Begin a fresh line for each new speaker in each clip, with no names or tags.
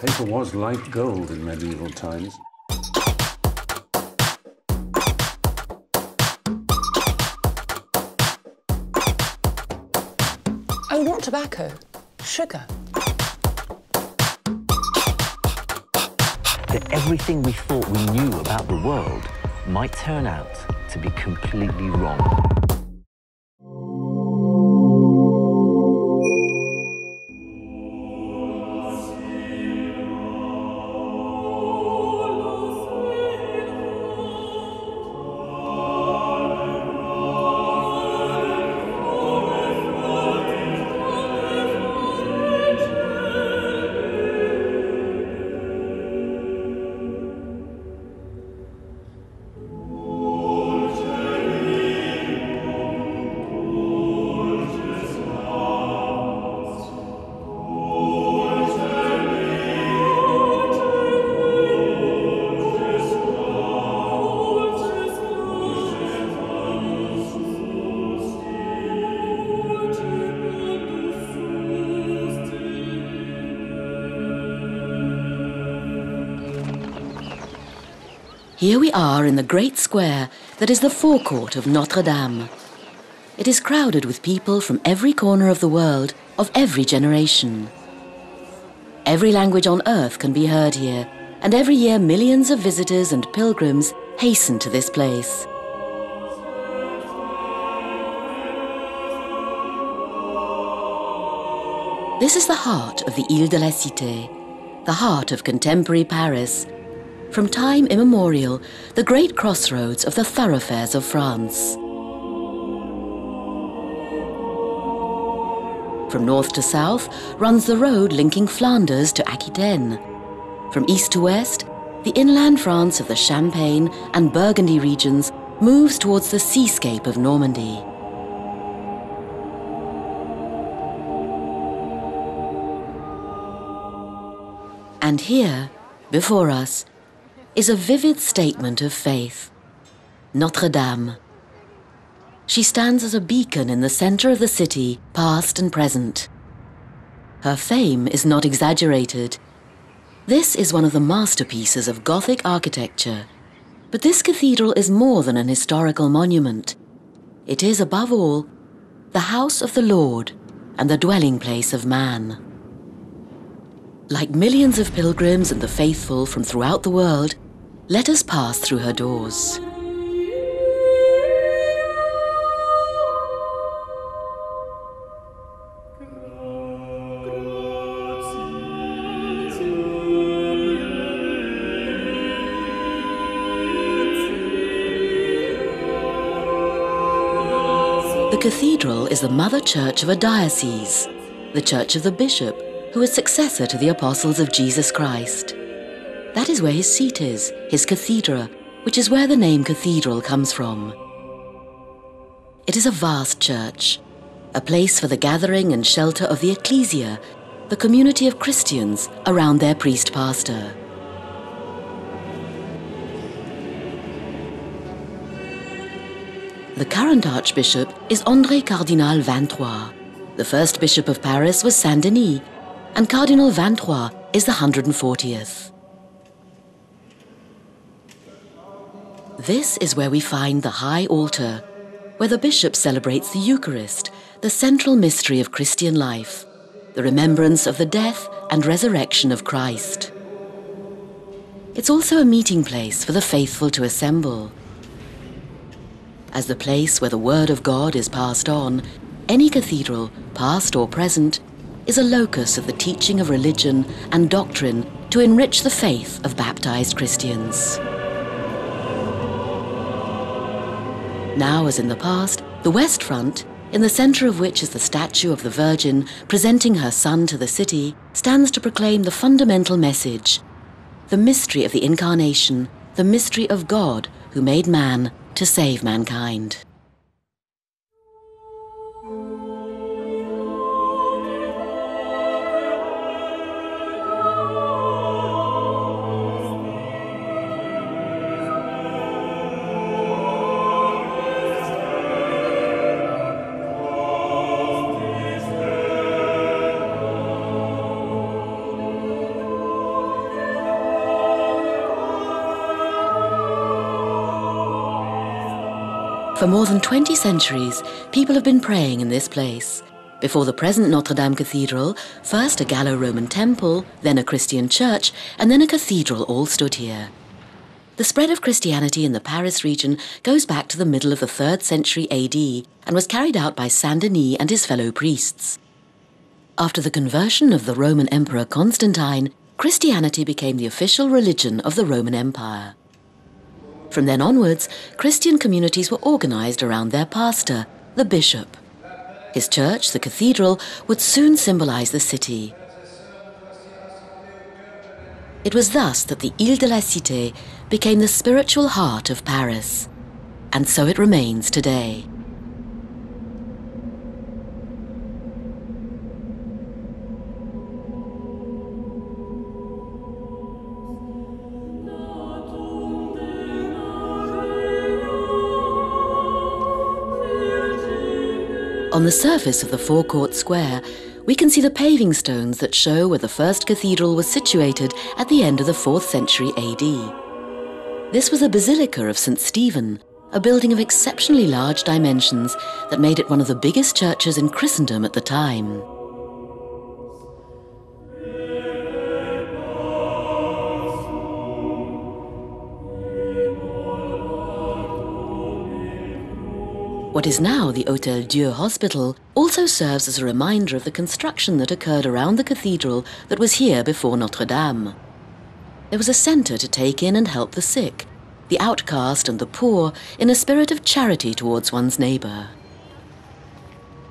Paper was like gold in medieval times.
Oh, not tobacco, sugar.
That everything we thought we knew about the world might turn out to be completely wrong.
Here we are in the great square that is the forecourt of Notre Dame. It is crowded with people from every corner of the world, of every generation. Every language on earth can be heard here, and every year millions of visitors and pilgrims hasten to this place. This is the heart of the Ile de la Cité, the heart of contemporary Paris. From time immemorial, the great crossroads of the thoroughfares of France. From north to south runs the road linking Flanders to Aquitaine. From east to west, the inland France of the Champagne and Burgundy regions moves towards the seascape of Normandy. And here, before us, is a vivid statement of faith. Notre Dame. She stands as a beacon in the center of the city, past and present. Her fame is not exaggerated. This is one of the masterpieces of Gothic architecture. But this cathedral is more than an historical monument. It is, above all, the house of the Lord and the dwelling place of man. Like millions of pilgrims and the faithful from throughout the world, let us pass through her doors. The cathedral is the mother church of a diocese, the church of the bishop, who is successor to the apostles of Jesus Christ. That is where his seat is, his cathedra, which is where the name cathedral comes from. It is a vast church, a place for the gathering and shelter of the ecclesia, the community of Christians around their priest-pastor. The current archbishop is André Cardinal 23. The first bishop of Paris was Saint-Denis, and Cardinal 23 is the 140th. This is where we find the high altar, where the bishop celebrates the Eucharist, the central mystery of Christian life, the remembrance of the death and resurrection of Christ. It's also a meeting place for the faithful to assemble. As the place where the Word of God is passed on, any cathedral, past or present, is a locus of the teaching of religion and doctrine to enrich the faith of baptized Christians. Now, as in the past, the west front, in the center of which is the statue of the Virgin presenting her Son to the city, stands to proclaim the fundamental message, the mystery of the Incarnation, the mystery of God who made man to save mankind. For more than 20 centuries, people have been praying in this place. Before the present Notre Dame Cathedral, first a Gallo-Roman temple, then a Christian church, and then a cathedral all stood here. The spread of Christianity in the Paris region goes back to the middle of the 3rd century AD and was carried out by Saint Denis and his fellow priests. After the conversion of the Roman Emperor Constantine, Christianity became the official religion of the Roman Empire. From then onwards, Christian communities were organized around their pastor, the bishop. His church, the cathedral, would soon symbolize the city. It was thus that the Ile de la Cité became the spiritual heart of Paris. And so it remains today. On the surface of the forecourt square, we can see the paving stones that show where the first cathedral was situated at the end of the 4th century AD. This was a basilica of St. Stephen, a building of exceptionally large dimensions that made it one of the biggest churches in Christendom at the time. What is now the Hôtel Dieu Hospital also serves as a reminder of the construction that occurred around the cathedral that was here before Notre Dame. There was a centre to take in and help the sick, the outcast and the poor in a spirit of charity towards one's neighbour.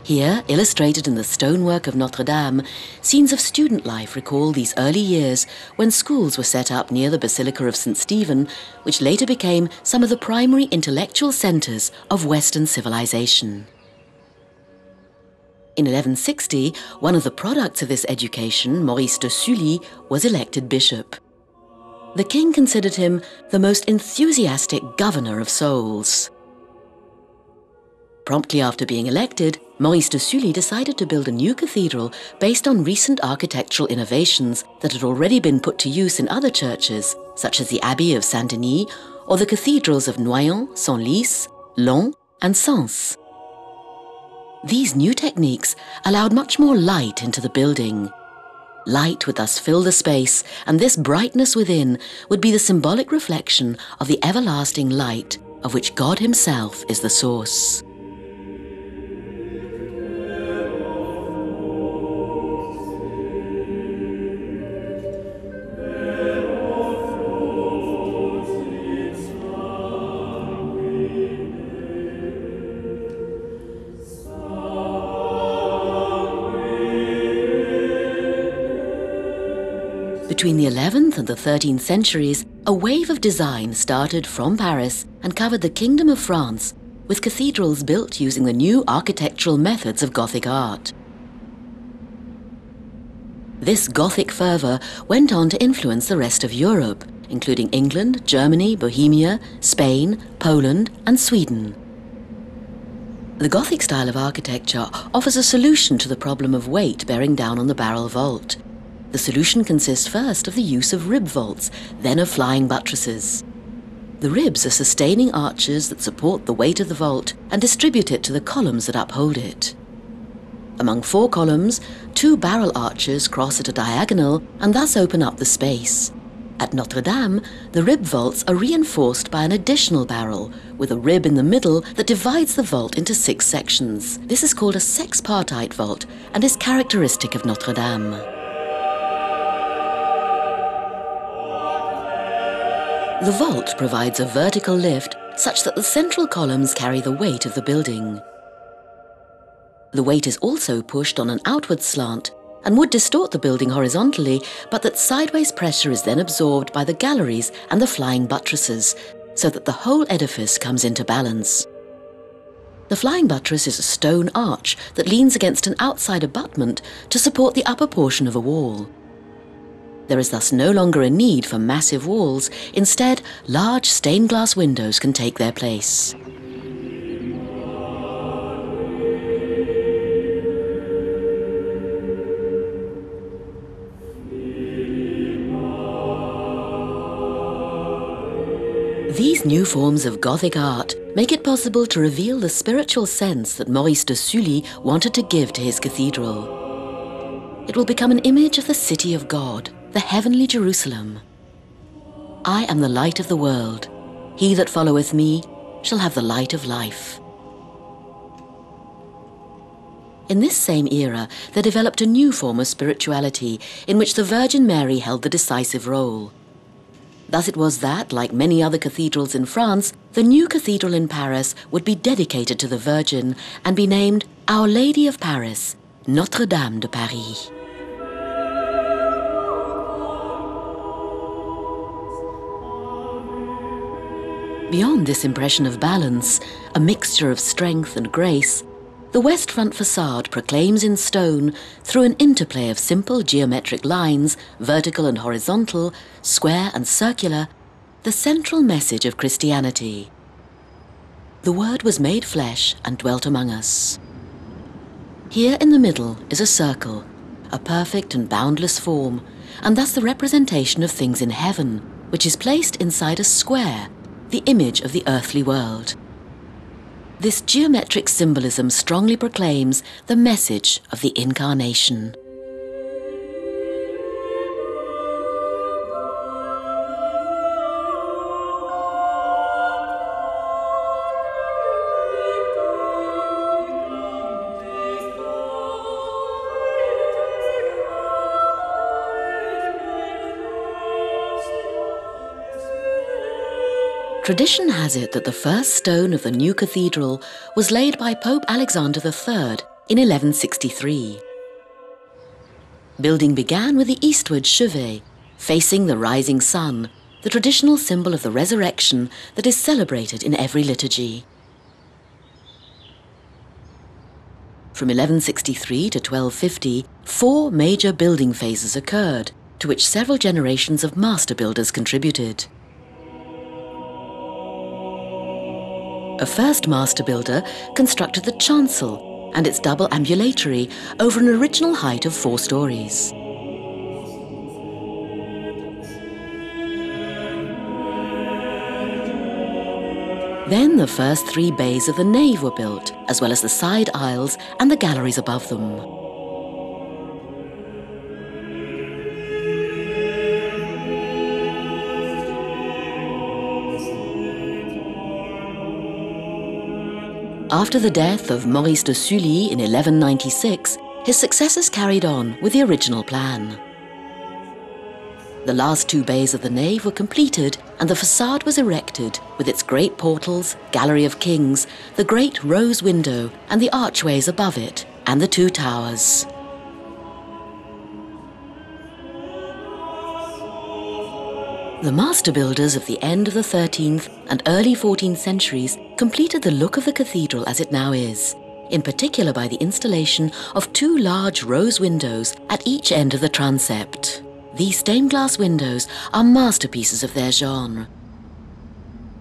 Here, illustrated in the stonework of Notre Dame, scenes of student life recall these early years when schools were set up near the Basilica of St. Stephen, which later became some of the primary intellectual centres of Western civilization. In 1160, one of the products of this education, Maurice de Sully, was elected bishop. The king considered him the most enthusiastic governor of souls. Promptly after being elected, Maurice de Sully decided to build a new cathedral based on recent architectural innovations that had already been put to use in other churches, such as the Abbey of Saint-Denis or the cathedrals of Noyon, Senlis, Laon and Sens. These new techniques allowed much more light into the building. Light would thus fill the space, and this brightness within would be the symbolic reflection of the everlasting light, of which God himself is the source. Between the 11th and the 13th centuries, a wave of design started from Paris and covered the Kingdom of France, with cathedrals built using the new architectural methods of Gothic art. This Gothic fervour went on to influence the rest of Europe, including England, Germany, Bohemia, Spain, Poland and Sweden. The Gothic style of architecture offers a solution to the problem of weight bearing down on the barrel vault. The solution consists first of the use of rib vaults, then of flying buttresses. The ribs are sustaining arches that support the weight of the vault and distribute it to the columns that uphold it. Among 4 columns, 2 barrel arches cross at a diagonal and thus open up the space. At Notre Dame, the rib vaults are reinforced by an additional barrel, with a rib in the middle that divides the vault into 6 sections. This is called a sexpartite vault and is characteristic of Notre Dame. The vault provides a vertical lift such that the central columns carry the weight of the building. The weight is also pushed on an outward slant and would distort the building horizontally, but that sideways pressure is then absorbed by the galleries and the flying buttresses, so that the whole edifice comes into balance. The flying buttress is a stone arch that leans against an outside abutment to support the upper portion of a wall. There is thus no longer a need for massive walls. Instead, large stained glass windows can take their place. These new forms of Gothic art make it possible to reveal the spiritual sense that Maurice de Sully wanted to give to his cathedral. It will become an image of the city of God, the heavenly Jerusalem. I am the light of the world. He that followeth me shall have the light of life. In this same era, there developed a new form of spirituality in which the Virgin Mary held the decisive role. Thus it was that, like many other cathedrals in France, the new cathedral in Paris would be dedicated to the Virgin and be named Our Lady of Paris, Notre Dame de Paris. Beyond this impression of balance, a mixture of strength and grace, the west front facade proclaims in stone, through an interplay of simple geometric lines, vertical and horizontal, square and circular, the central message of Christianity. The Word was made flesh and dwelt among us. Here in the middle is a circle, a perfect and boundless form, and thus the representation of things in heaven, which is placed inside a square, the image of the earthly world. This geometric symbolism strongly proclaims the message of the Incarnation. Tradition has it that the first stone of the new cathedral was laid by Pope Alexander III in 1163. Building began with the eastward chevet, facing the rising sun, the traditional symbol of the resurrection that is celebrated in every liturgy. From 1163 to 1250, 4 major building phases occurred, to which several generations of master builders contributed. A first master builder constructed the chancel and its double ambulatory over an original height of 4 stories. Then the first 3 bays of the nave were built, as well as the side aisles and the galleries above them. After the death of Maurice de Sully in 1196, his successors carried on with the original plan. The last 2 bays of the nave were completed and the facade was erected with its great portals, gallery of kings, the great rose window and the archways above it, and the 2 towers. The master builders of the end of the 13th and early 14th centuries completed the look of the cathedral as it now is, in particular by the installation of 2 large rose windows at each end of the transept. These stained glass windows are masterpieces of their genre.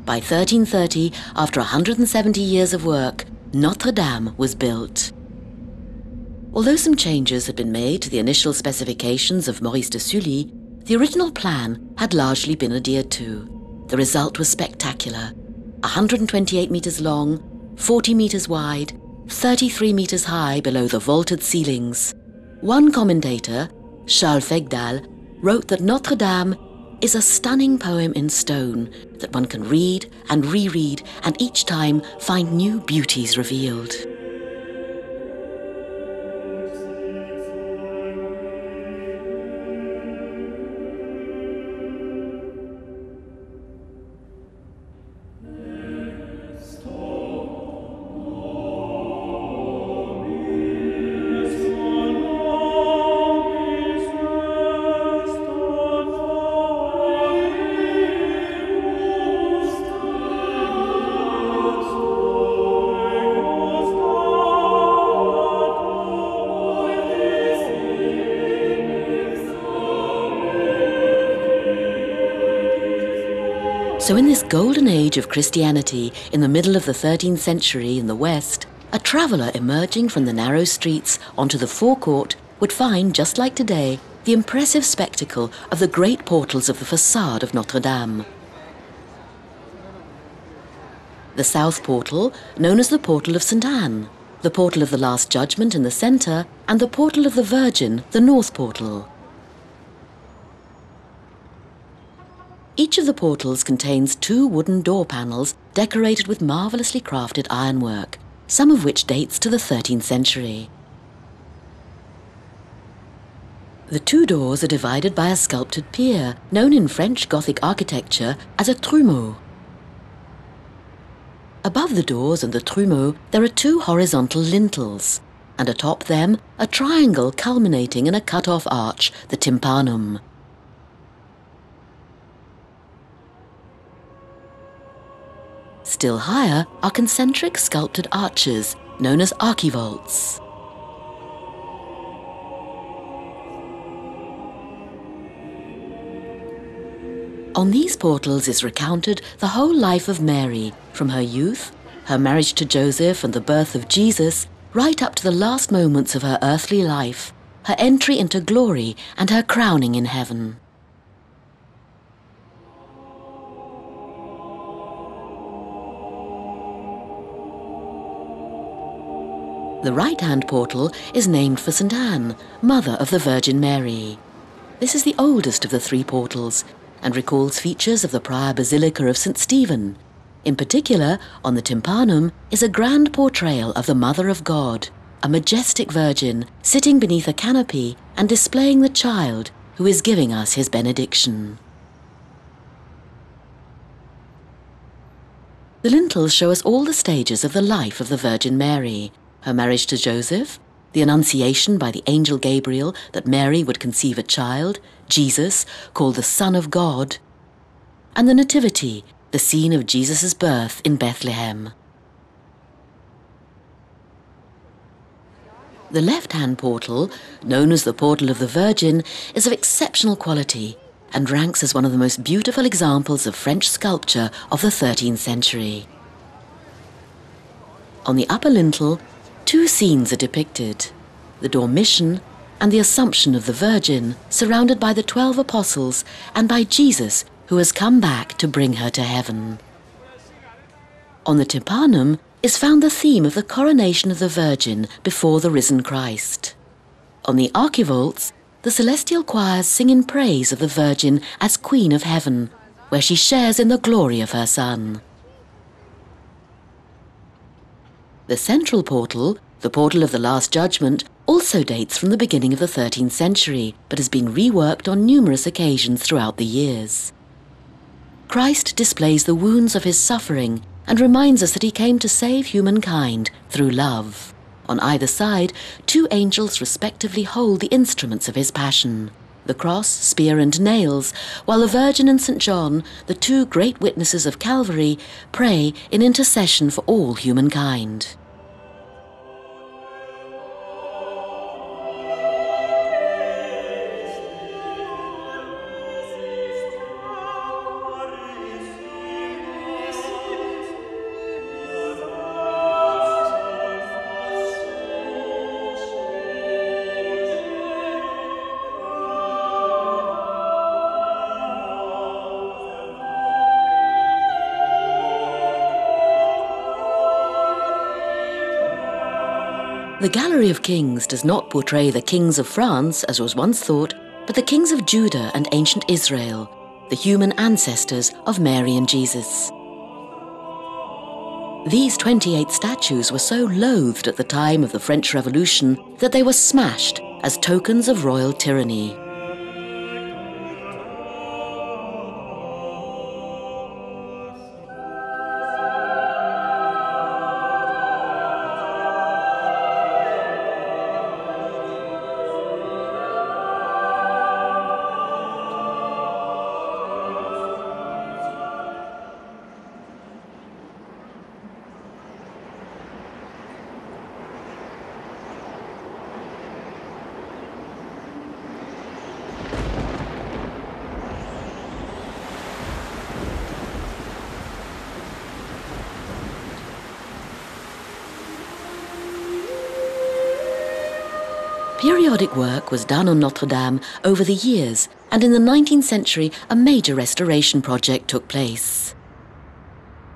By 1330, after 170 years of work, Notre Dame was built. Although some changes had been made to the initial specifications of Maurice de Sully, the original plan had largely been adhered to. The result was spectacular: 128 meters long, 40 meters wide, 33 meters high below the vaulted ceilings. One commentator, Charles Fegdal, wrote that Notre Dame is a stunning poem in stone that one can read and reread and each time find new beauties revealed. So in this golden age of Christianity, in the middle of the 13th century in the West, a traveller emerging from the narrow streets onto the forecourt would find, just like today, the impressive spectacle of the great portals of the facade of Notre Dame. The south portal, known as the Portal of St. Anne, the Portal of the Last Judgment in the centre, and the Portal of the Virgin, the north portal. Each of the portals contains 2 wooden door panels decorated with marvellously crafted ironwork, some of which dates to the 13th century. The 2 doors are divided by a sculpted pier, known in French Gothic architecture as a trumeau. Above the doors and the trumeau there are 2 horizontal lintels, and atop them a triangle culminating in a cut-off arch, the tympanum. Still higher are concentric sculpted arches, known as archivolts. On these portals is recounted the whole life of Mary, from her youth, her marriage to Joseph and the birth of Jesus, right up to the last moments of her earthly life, her entry into glory and her crowning in heaven. The right-hand portal is named for St. Anne, Mother of the Virgin Mary. This is the oldest of the 3 portals, and recalls features of the prior Basilica of St. Stephen. In particular, on the tympanum is a grand portrayal of the Mother of God, a majestic Virgin sitting beneath a canopy and displaying the child who is giving us his benediction. The lintels show us all the stages of the life of the Virgin Mary: her marriage to Joseph, the Annunciation by the angel Gabriel that Mary would conceive a child, Jesus, called the Son of God, and the Nativity, the scene of Jesus' birth in Bethlehem. The left-hand portal, known as the Portal of the Virgin, is of exceptional quality and ranks as one of the most beautiful examples of French sculpture of the 13th century. On the upper lintel, 2 scenes are depicted: the Dormition and the Assumption of the Virgin, surrounded by the 12 apostles and by Jesus, who has come back to bring her to heaven. On the tympanum is found the theme of the coronation of the Virgin before the risen Christ. On the archivolts, the celestial choirs sing in praise of the Virgin as Queen of Heaven, where she shares in the glory of her Son. The central portal, the Portal of the Last Judgment, also dates from the beginning of the 13th century, but has been reworked on numerous occasions throughout the years. Christ displays the wounds of his suffering and reminds us that he came to save humankind through love. On either side, 2 angels respectively hold the instruments of his passion: the cross, spear and nails, while the Virgin and St. John, the 2 great witnesses of Calvary, pray in intercession for all humankind. The Gallery of Kings does not portray the kings of France, as was once thought, but the kings of Judah and ancient Israel, the human ancestors of Mary and Jesus. These 28 statues were so loathed at the time of the French Revolution that they were smashed as tokens of royal tyranny. Periodic work was done on Notre Dame over the years, and in the 19th century a major restoration project took place.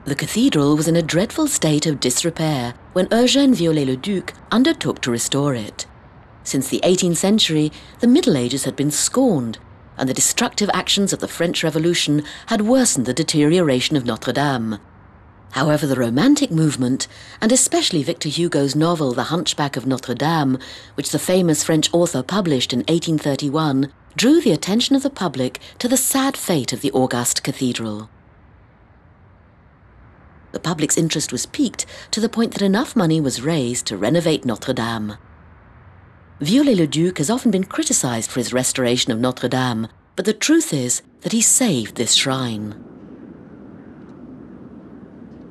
The cathedral was in a dreadful state of disrepair when Eugène Viollet-le-Duc undertook to restore it. Since the 18th century, the Middle Ages had been scorned, and the destructive actions of the French Revolution had worsened the deterioration of Notre Dame. However, the Romantic movement, and especially Victor Hugo's novel The Hunchback of Notre Dame, which the famous French author published in 1831, drew the attention of the public to the sad fate of the august cathedral. The public's interest was piqued to the point that enough money was raised to renovate Notre Dame. Viollet-le-Duc has often been criticized for his restoration of Notre Dame, but the truth is that he saved this shrine.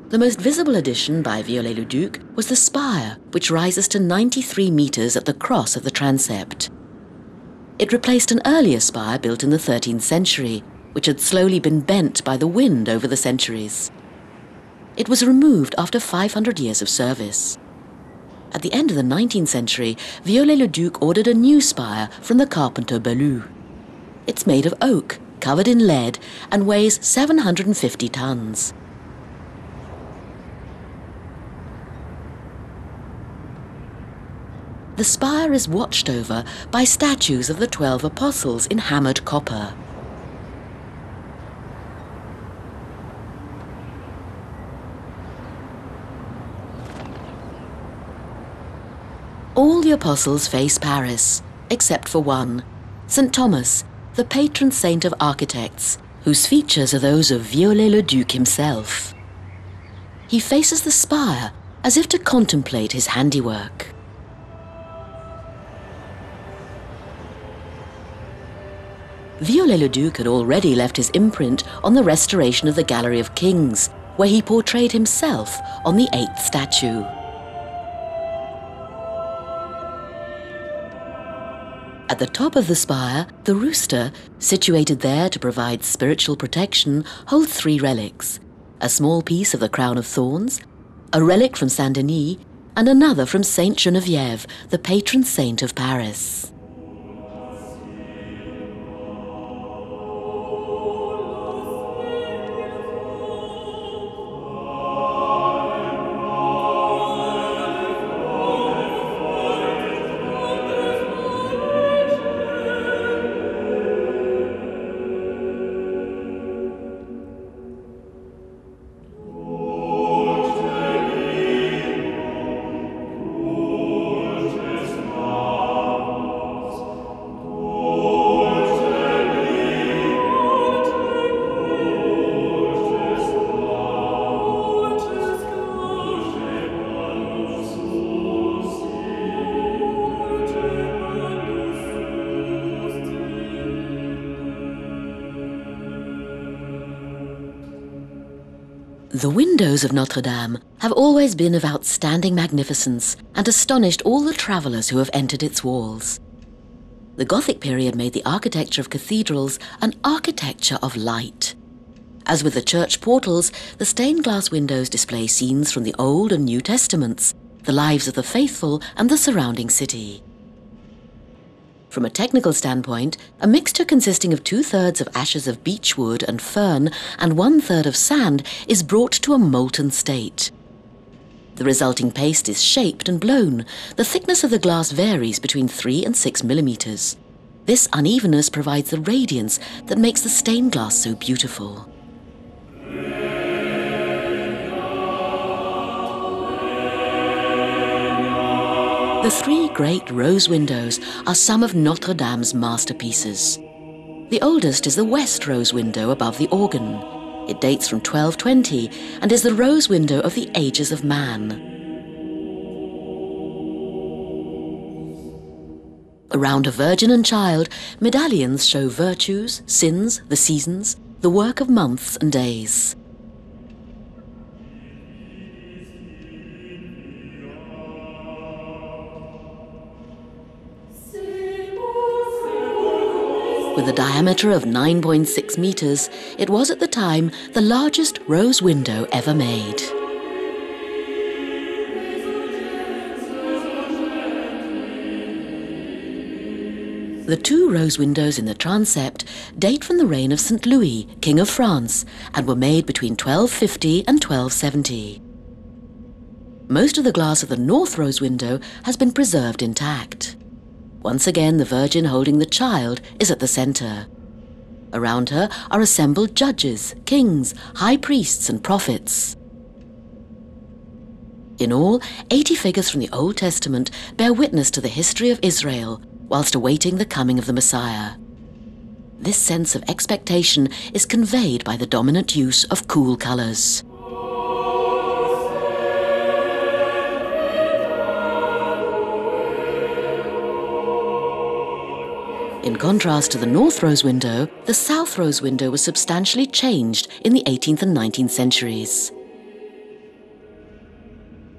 The most visible addition by Viollet-le-Duc was the spire, which rises to 93 meters at the cross of the transept. It replaced an earlier spire built in the 13th century, which had slowly been bent by the wind over the centuries. It was removed after 500 years of service. At the end of the 19th century, Viollet-le-Duc ordered a new spire from the carpenter Bellu. It's made of oak, covered in lead, and weighs 750 tons. The spire is watched over by statues of the 12 apostles in hammered copper. All the apostles face Paris, except for one, St. Thomas, the patron saint of architects, whose features are those of Viollet-le-Duc himself. He faces the spire as if to contemplate his handiwork. Viollet-le-Duc had already left his imprint on the restoration of the Gallery of Kings, where he portrayed himself on the 8th statue. At the top of the spire, the rooster, situated there to provide spiritual protection, holds 3 relics: a small piece of the crown of thorns, a relic from Saint-Denis, and another from Saint Geneviève, the patron saint of Paris. The windows of Notre Dame have always been of outstanding magnificence and astonished all the travellers who have entered its walls. The Gothic period made the architecture of cathedrals an architecture of light. As with the church portals, the stained glass windows display scenes from the Old and New Testaments, the lives of the faithful and the surrounding city. From a technical standpoint, a mixture consisting of 2/3 of ashes of beech wood and fern and 1/3 of sand is brought to a molten state. The resulting paste is shaped and blown. The thickness of the glass varies between 3 and 6 millimeters. This unevenness provides the radiance that makes the stained glass so beautiful. The 3 great rose windows are some of Notre Dame's masterpieces. The oldest is the west rose window above the organ. It dates from 1220 and is the rose window of the ages of man. Around a Virgin and Child, medallions show virtues, sins, the seasons, the work of months and days. With a diameter of 9.6 meters, it was at the time the largest rose window ever made. The two rose windows in the transept date from the reign of St. Louis, King of France, and were made between 1250 and 1270. Most of the glass of the north rose window has been preserved intact. Once again, the Virgin holding the child is at the centre. Around her are assembled judges, kings, high priests and prophets. In all, 80 figures from the Old Testament bear witness to the history of Israel whilst awaiting the coming of the Messiah. This sense of expectation is conveyed by the dominant use of cool colours. In contrast to the north rose window, the south rose window was substantially changed in the 18th and 19th centuries.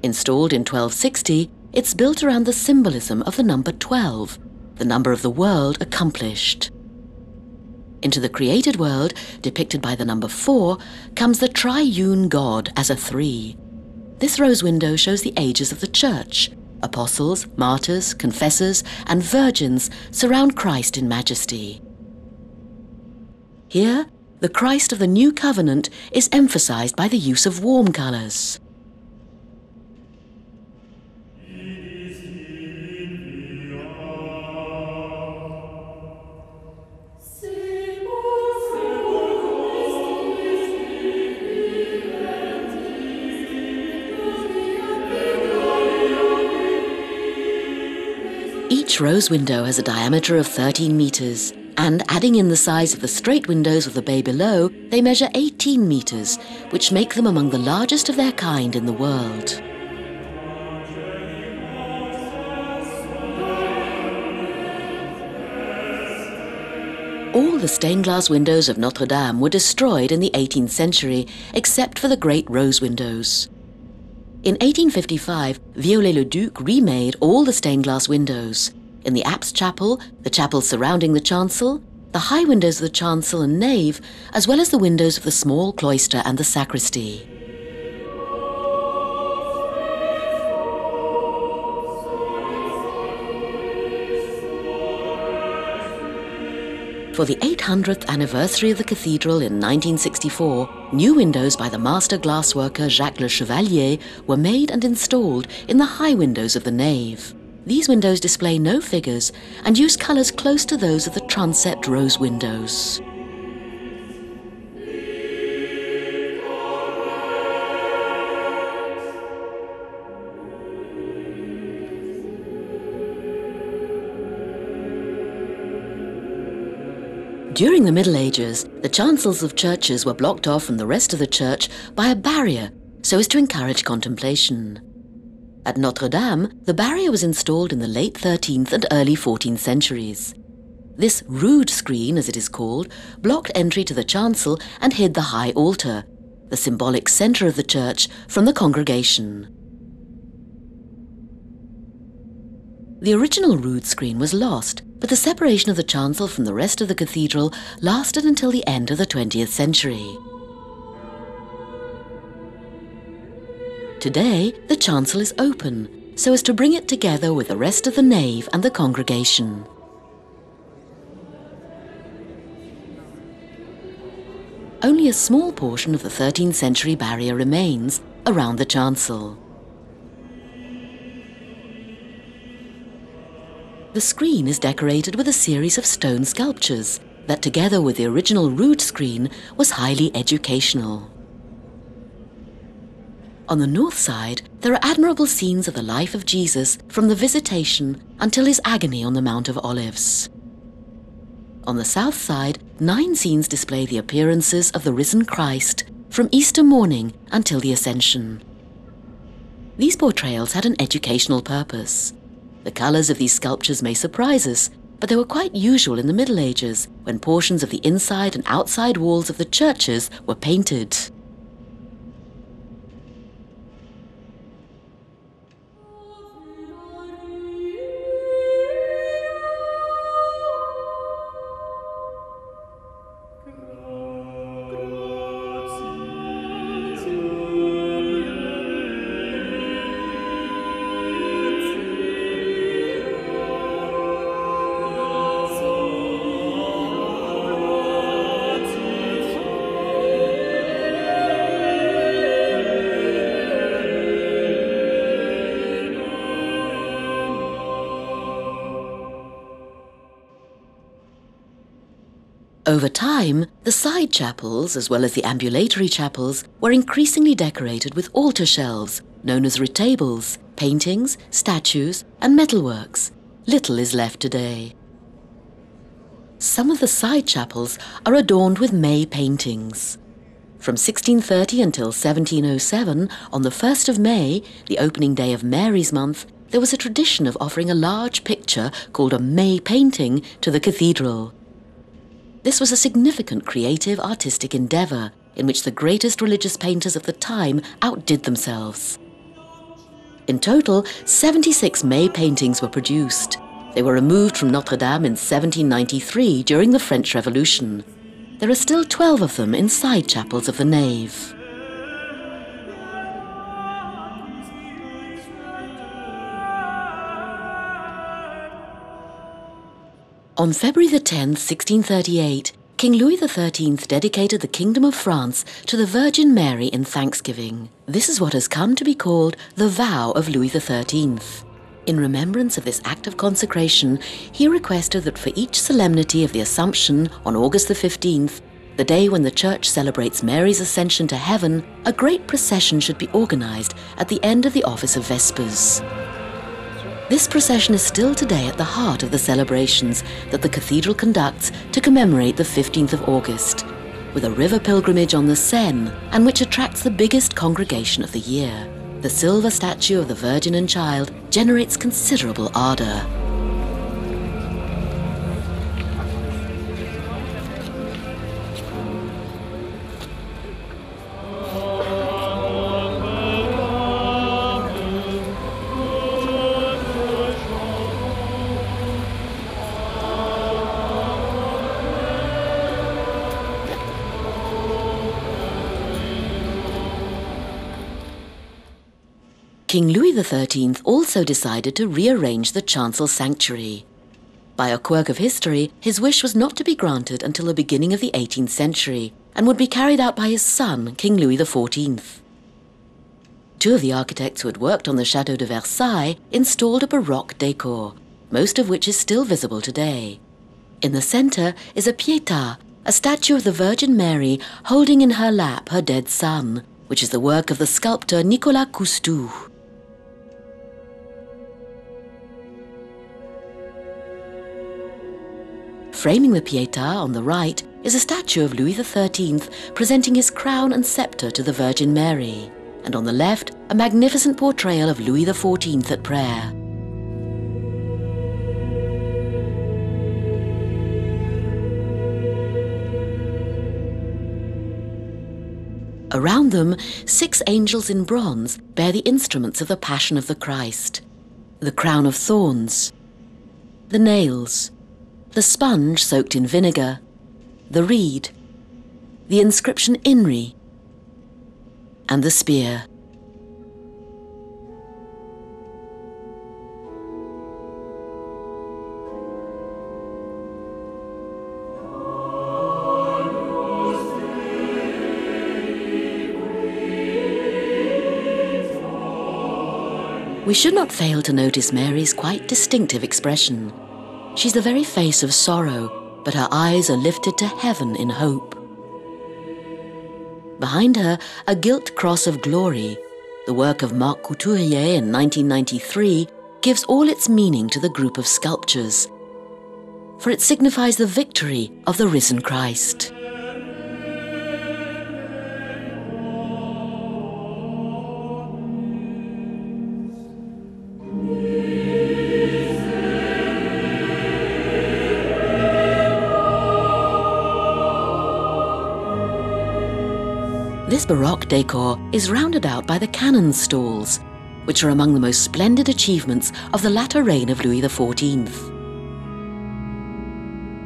Installed in 1260, it's built around the symbolism of the number 12, the number of the world accomplished. Into the created world, depicted by the number 4, comes the triune God as a 3. This rose window shows the ages of the Church. Apostles, martyrs, confessors, and virgins surround Christ in majesty. Here, the Christ of the New Covenant is emphasized by the use of warm colors. Each rose window has a diameter of 13 meters, and adding in the size of the straight windows of the bay below, they measure 18 meters, which make them among the largest of their kind in the world. All the stained glass windows of Notre Dame were destroyed in the 18th century, except for the great rose windows. In 1855, Viollet-le-Duc remade all the stained glass windows. In the apse chapel, the chapel surrounding the chancel, the high windows of the chancel and nave, as well as the windows of the small cloister and the sacristy. For the 800th anniversary of the cathedral in 1964, new windows by the master glassworker Jacques Le Chevalier were made and installed in the high windows of the nave. These windows display no figures and use colours close to those of the transept rose windows. During the Middle Ages, the chancels of churches were blocked off from the rest of the church by a barrier so as to encourage contemplation. At Notre Dame, the barrier was installed in the late 13th and early 14th centuries. This rood screen, as it is called, blocked entry to the chancel and hid the high altar, the symbolic centre of the church, from the congregation. The original rood screen was lost, but the separation of the chancel from the rest of the cathedral lasted until the end of the 20th century. Today, the chancel is open, so as to bring it together with the rest of the nave and the congregation. Only a small portion of the 13th century barrier remains around the chancel. The screen is decorated with a series of stone sculptures that, together with the original rood screen, was highly educational. On the north side, there are admirable scenes of the life of Jesus from the Visitation until his agony on the Mount of Olives. On the south side, 9 scenes display the appearances of the risen Christ from Easter morning until the Ascension. These portrayals had an educational purpose. The colours of these sculptures may surprise us, but they were quite usual in the Middle Ages, when portions of the inside and outside walls of the churches were painted. Over time, the side chapels, as well as the ambulatory chapels, were increasingly decorated with altar shelves, known as retables, paintings, statues, and metalworks. Little is left today. Some of the side chapels are adorned with May paintings. From 1630 until 1707, on the 1st of May, the opening day of Mary's month, there was a tradition of offering a large picture called a May painting to the cathedral. This was a significant creative artistic endeavour in which the greatest religious painters of the time outdid themselves. In total, 76 May paintings were produced. They were removed from Notre Dame in 1793 during the French Revolution. There are still 12 of them in side chapels of the nave. On February the 10th, 1638, King Louis XIII dedicated the Kingdom of France to the Virgin Mary in thanksgiving. This is what has come to be called the vow of Louis XIII. In remembrance of this act of consecration, he requested that for each solemnity of the Assumption on August the 15th, the day when the Church celebrates Mary's ascension to heaven, a great procession should be organized at the end of the office of Vespers. This procession is still today at the heart of the celebrations that the cathedral conducts to commemorate the 15th of August, with a river pilgrimage on the Seine, and which attracts the biggest congregation of the year. The silver statue of the Virgin and Child generates considerable ardor. King Louis XIII also decided to rearrange the chancel sanctuary. By a quirk of history, his wish was not to be granted until the beginning of the 18th century, and would be carried out by his son, King Louis XIV. Two of the architects who had worked on the Château de Versailles installed a Baroque decor, most of which is still visible today. In the centre is a Pietà, a statue of the Virgin Mary holding in her lap her dead son, which is the work of the sculptor Nicolas Coustou. Framing the Pietà on the right is a statue of Louis XIII presenting his crown and sceptre to the Virgin Mary, and on the left, a magnificent portrayal of Louis XIV at prayer. Around them, 6 angels in bronze bear the instruments of the Passion of the Christ: the crown of thorns, the nails, the sponge soaked in vinegar, the reed, the inscription INRI, and the spear. We should not fail to notice Mary's quite distinctive expression. She's the very face of sorrow, but her eyes are lifted to heaven in hope. Behind her, a gilt cross of glory, the work of Marc Couturier in 1993, gives all its meaning to the group of sculptures, for it signifies the victory of the risen Christ. This Baroque decor is rounded out by the cannon stalls, which are among the most splendid achievements of the latter reign of Louis XIV.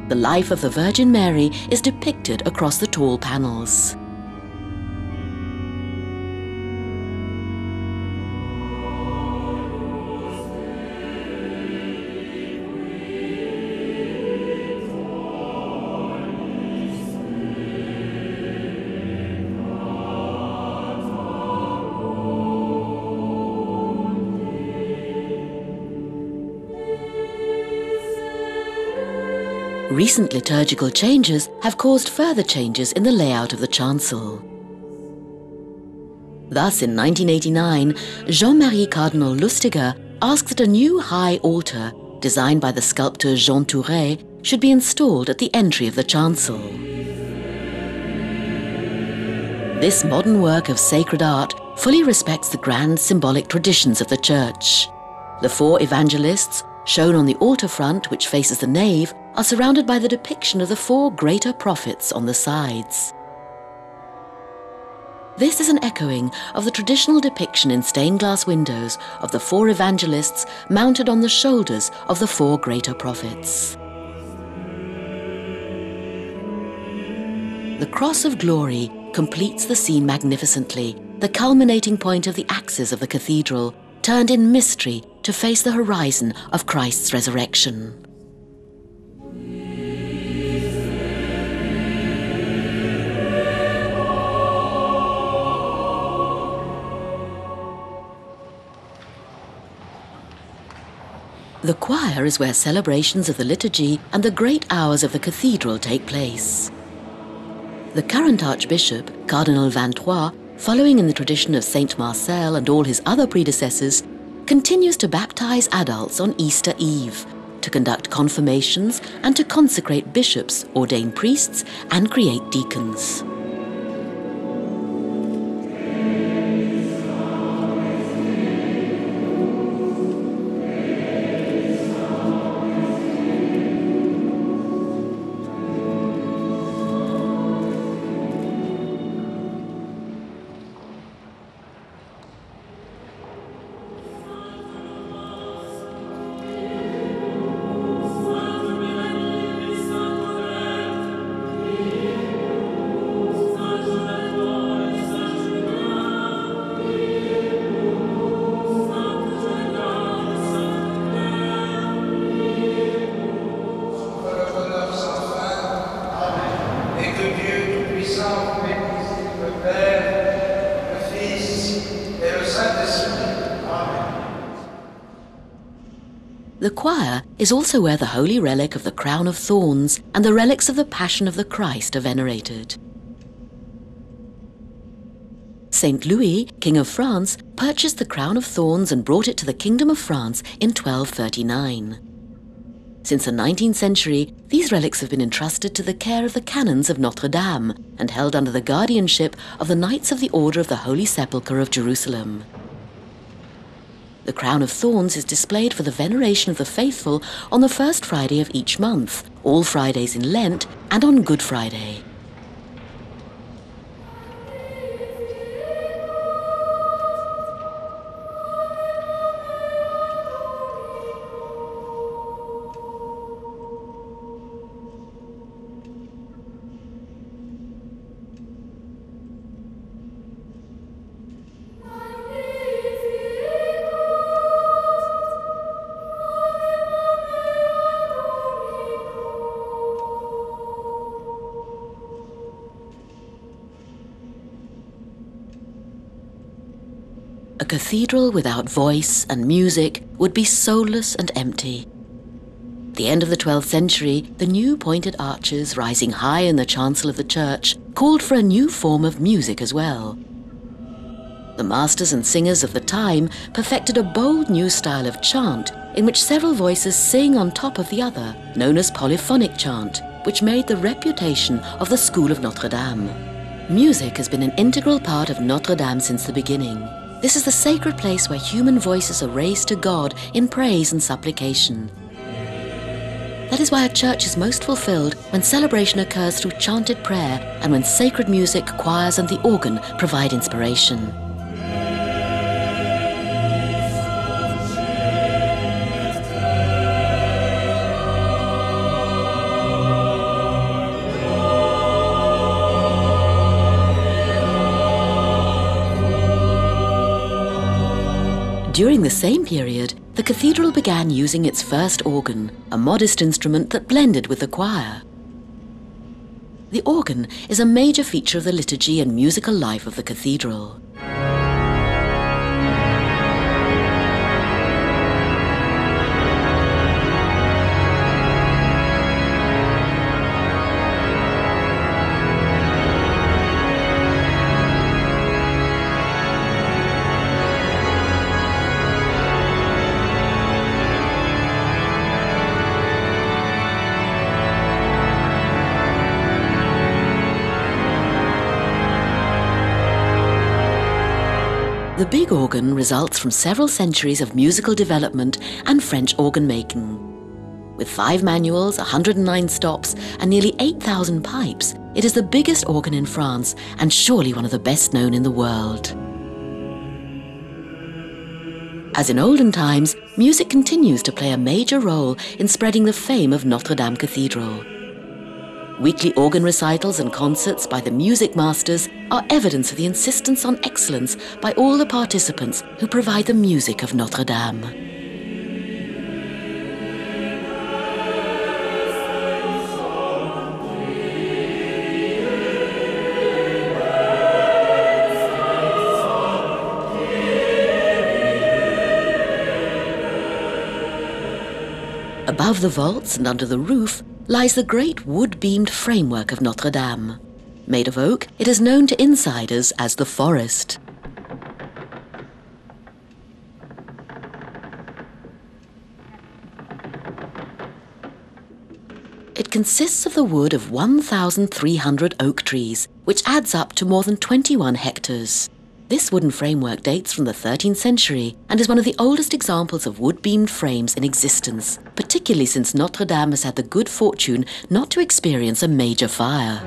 The life of the Virgin Mary is depicted across the tall panels. Recent liturgical changes have caused further changes in the layout of the chancel. Thus, in 1989, Jean-Marie Cardinal Lustiger asked that a new high altar, designed by the sculptor Jean Touret, should be installed at the entry of the chancel. This modern work of sacred art fully respects the grand symbolic traditions of the church. The four evangelists, shown on the altar front which faces the nave, are surrounded by the depiction of the four greater prophets on the sides. This is an echoing of the traditional depiction in stained glass windows of the four evangelists mounted on the shoulders of the four greater prophets. The Cross of Glory completes the scene magnificently, the culminating point of the axis of the cathedral, turned in mystery to face the horizon of Christ's resurrection. The choir is where celebrations of the liturgy and the great hours of the cathedral take place. The current Archbishop, Cardinal 23, following in the tradition of Saint Marcel and all his other predecessors, continues to baptize adults on Easter Eve, to conduct confirmations and to consecrate bishops, ordain priests and create deacons. The choir is also where the holy relic of the crown of thorns and the relics of the Passion of the Christ are venerated. Saint Louis, King of France, purchased the crown of thorns and brought it to the Kingdom of France in 1239. Since the 19th century, these relics have been entrusted to the care of the canons of Notre Dame and held under the guardianship of the Knights of the Order of the Holy Sepulchre of Jerusalem. The crown of thorns is displayed for the veneration of the faithful on the first Friday of each month, all Fridays in Lent, and on Good Friday. A cathedral without voice and music would be soulless and empty. At the end of the 12th century, the new pointed arches rising high in the chancel of the church called for a new form of music as well. The masters and singers of the time perfected a bold new style of chant in which several voices sing on top of the other, known as polyphonic chant, which made the reputation of the School of Notre Dame. Music has been an integral part of Notre Dame since the beginning. This is the sacred place where human voices are raised to God in praise and supplication. That is why a church is most fulfilled when celebration occurs through chanted prayer and when sacred music, choirs and the organ provide inspiration. During the same period, the cathedral began using its first organ, a modest instrument that blended with the choir. The organ is a major feature of the liturgy and musical life of the cathedral. The big organ results from several centuries of musical development and French organ making. With 5 manuals, 109 stops, and nearly 8,000 pipes, it is the biggest organ in France and surely one of the best known in the world. As in olden times, music continues to play a major role in spreading the fame of Notre Dame Cathedral. Weekly organ recitals and concerts by the music masters are evidence of the insistence on excellence by all the participants who provide the music of Notre Dame. Above the vaults and under the roof lies the great wood-beamed framework of Notre Dame. Made of oak, it is known to insiders as the Forest. It consists of the wood of 1,300 oak trees, which adds up to more than 21 hectares. This wooden framework dates from the 13th century and is one of the oldest examples of wood-beamed frames in existence, particularly since Notre Dame has had the good fortune not to experience a major fire.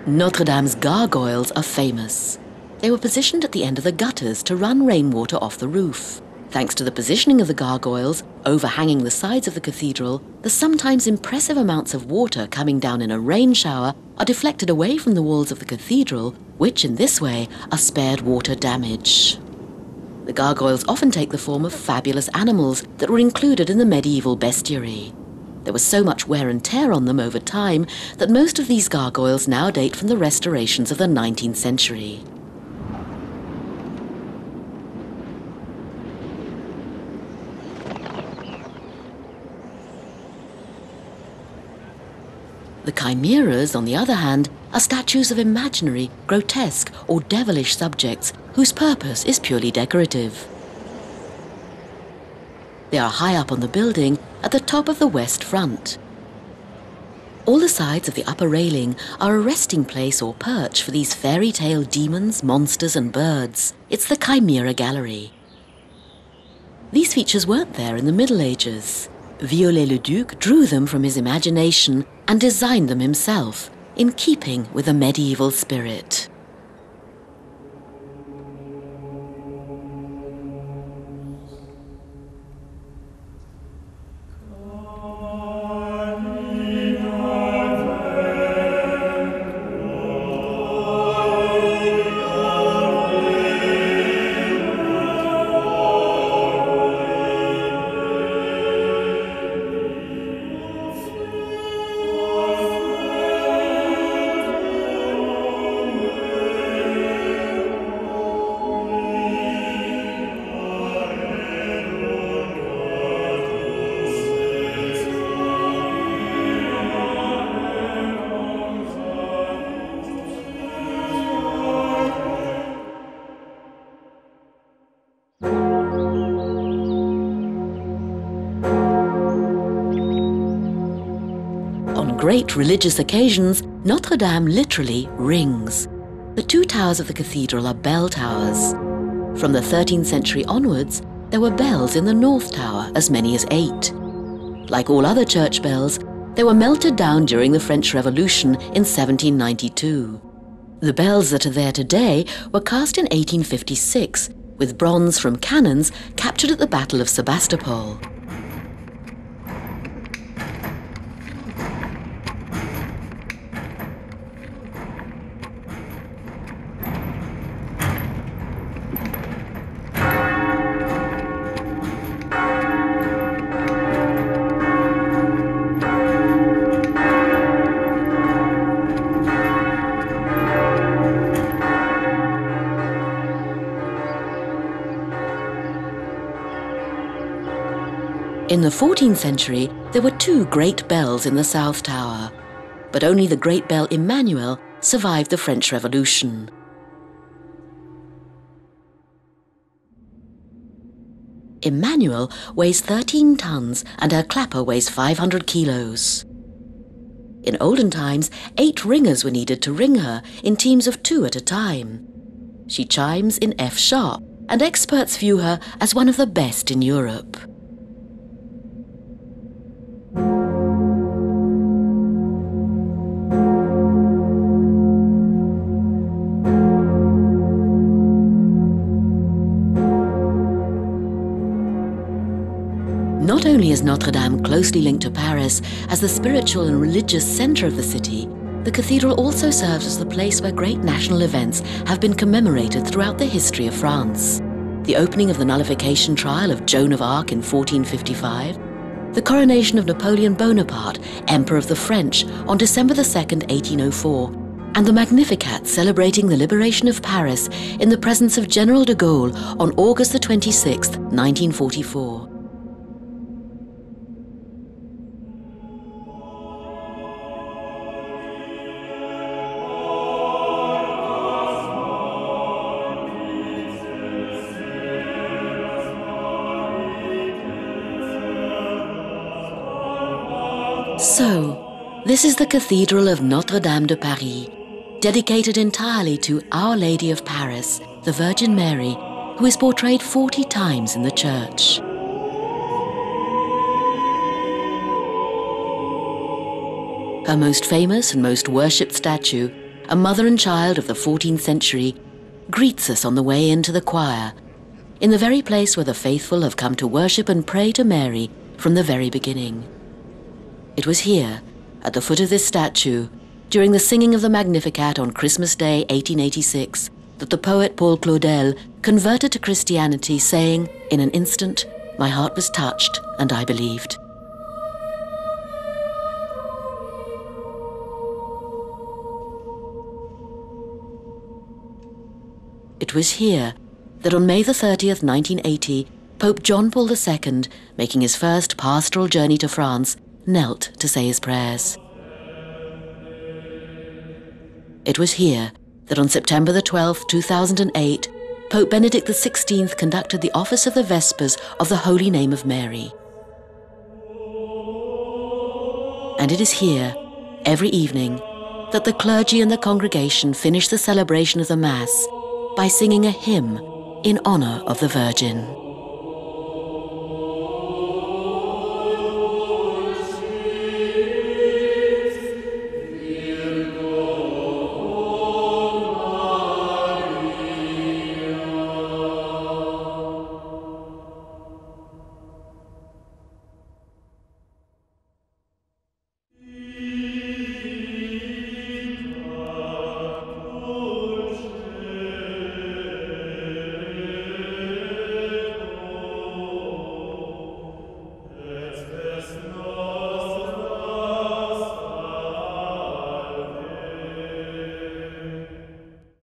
Notre Dame's gargoyles are famous. They were positioned at the end of the gutters to run rainwater off the roof. Thanks to the positioning of the gargoyles, overhanging the sides of the cathedral, the sometimes impressive amounts of water coming down in a rain shower are deflected away from the walls of the cathedral, which in this way are spared water damage. The gargoyles often take the form of fabulous animals that were included in the medieval bestiary. There was so much wear and tear on them over time that most of these gargoyles now date from the restorations of the 19th century. The chimeras, on the other hand, are statues of imaginary, grotesque, or devilish subjects whose purpose is purely decorative. They are high up on the building at the top of the west front. All the sides of the upper railing are a resting place or perch for these fairy tale demons, monsters, and birds. It's the Chimera Gallery. These features weren't there in the Middle Ages. Viollet-le-Duc drew them from his imagination and designed them himself, in keeping with the medieval spirit. On great religious occasions, Notre Dame literally rings. The 2 towers of the cathedral are bell towers. From the 13th century onwards, there were bells in the North Tower, as many as 8. Like all other church bells, they were melted down during the French Revolution in 1792. The bells that are there today were cast in 1856, with bronze from cannons captured at the Battle of Sebastopol. In the 14th century, there were two great bells in the South Tower, but only the great bell Emmanuel survived the French Revolution. Emmanuel weighs 13 tons and her clapper weighs 500 kilos. In olden times, 8 ringers were needed to ring her in teams of 2 at a time. She chimes in F sharp, and experts view her as one of the best in Europe. Not only is Notre Dame closely linked to Paris as the spiritual and religious centre of the city, the cathedral also serves as the place where great national events have been commemorated throughout the history of France. The opening of the nullification trial of Joan of Arc in 1455, the coronation of Napoleon Bonaparte, Emperor of the French, on December 2nd, 1804, and the Magnificat celebrating the liberation of Paris in the presence of General de Gaulle on August 26th, 1944. So, this is the Cathedral of Notre Dame de Paris, dedicated entirely to Our Lady of Paris, the Virgin Mary, who is portrayed 40 times in the church. Her most famous and most worshipped statue, a mother and child of the 14th century, greets us on the way into the choir, in the very place where the faithful have come to worship and pray to Mary from the very beginning. It was here, at the foot of this statue, during the singing of the Magnificat on Christmas Day 1886, that the poet Paul Claudel converted to Christianity, saying, "In an instant, my heart was touched and I believed." It was here that on May 30th, 1980, Pope John Paul II, making his first pastoral journey to France, knelt to say his prayers. It was here that on September 12, 2008, Pope Benedict XVI conducted the office of the Vespers of the Holy Name of Mary. And it is here, every evening, that the clergy and the congregation finish the celebration of the Mass by singing a hymn in honor of the Virgin.